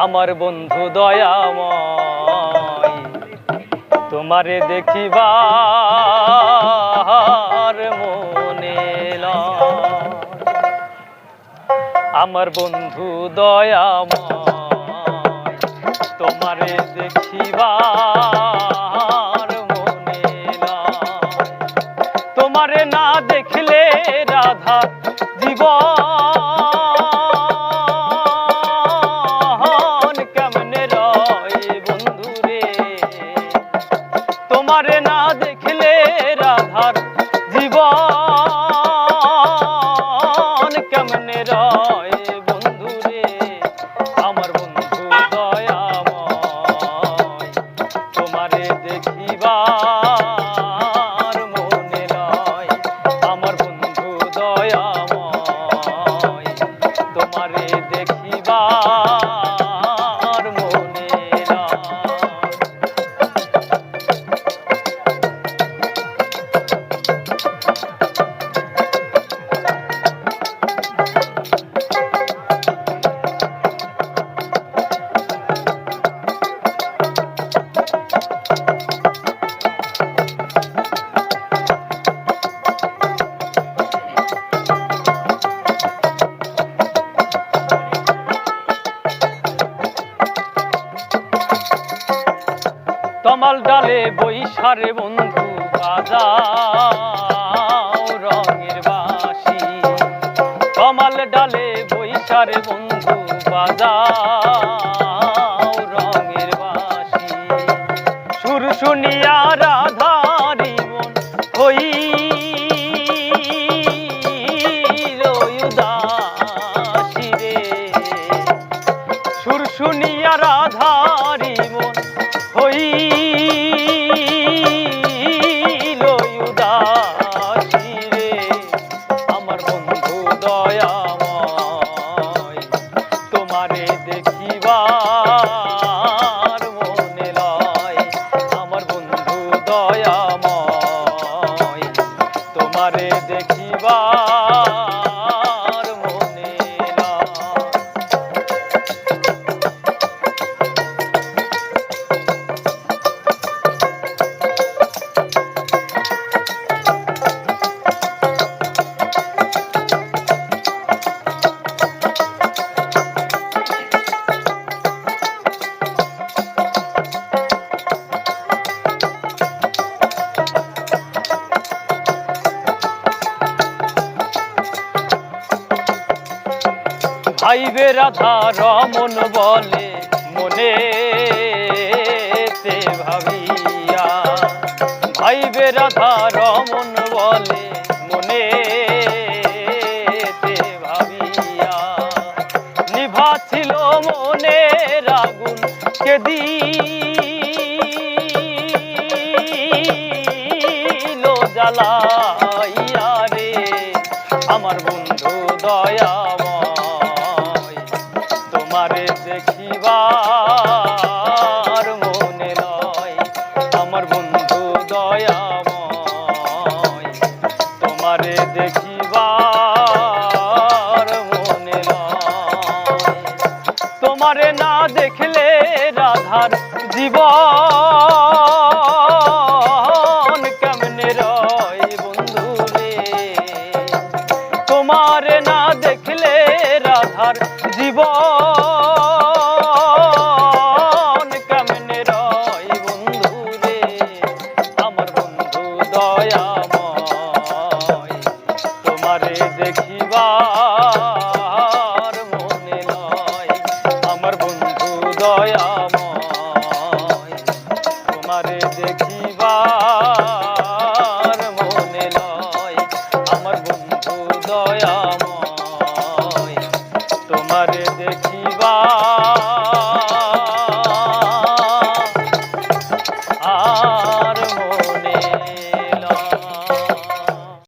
আমার বন্ধু দয়াময় তোমারে দেখিবার মনে লয়। আমার বন্ধু দয়াময় তোমারে দেখিবার মনে লয়। তোমারে না দেখলে রাধা জীবন কেমনে রয় বন্ধু রে। তোমারে না দেখলে রাধার জীবন কেমনে রয় বন্ধু রে। আমার বন্ধু দয়াময় তোমারে দেখিবার মনে লয়। আমার বন্ধু দয়াময় তোমারে দেখিবার মনে লয়। তমাল ডালে বৈশারে বন্ধু বাজাও রঙের বাঁশি। তমাল ডালে বৈশারে বন্ধু বাজাও রঙের বাঁশি। সুর শুনিয়া রাধারি মন হইল উদাসী রে। সুর শুনিয়া রাধারি মন হইল উদাসী রে। আমার বন্ধু দয়াময় তোমারে দেখিবার মনে লয়। আমার বন্ধু দয়াময় তোমারে দেখিবার মনে লয়। ভাইবে রাধা রমন বলে মনেতে ভাবিয়া। ভাইবে রাধা রমন বলে মনেতে ভাবিয়া। নিভা ছিল মনের আগুন কেদিল জ্বালাইয়া রে। আমার বন্ধু দয়াময় তোমারে দেখিবার মনে লয়। আমার বন্ধু দয়াময় তোমারে দেখিবার মনে লয়। তোমারে না দেখলে রাধার জীবন কেমনে রয় বন্ধু রে। তোমারে না দেখলে রাধার জীবন কেমনে রয় বন্ধু রে। আমার বন্ধু দয়াময় তোমারে দেখিবার মনে লয়। আমার বন্ধু দয়াময় তোমারে দেখিবার মনে লয়। আমার বন্ধু দয়াময় তোমারে দেখিবার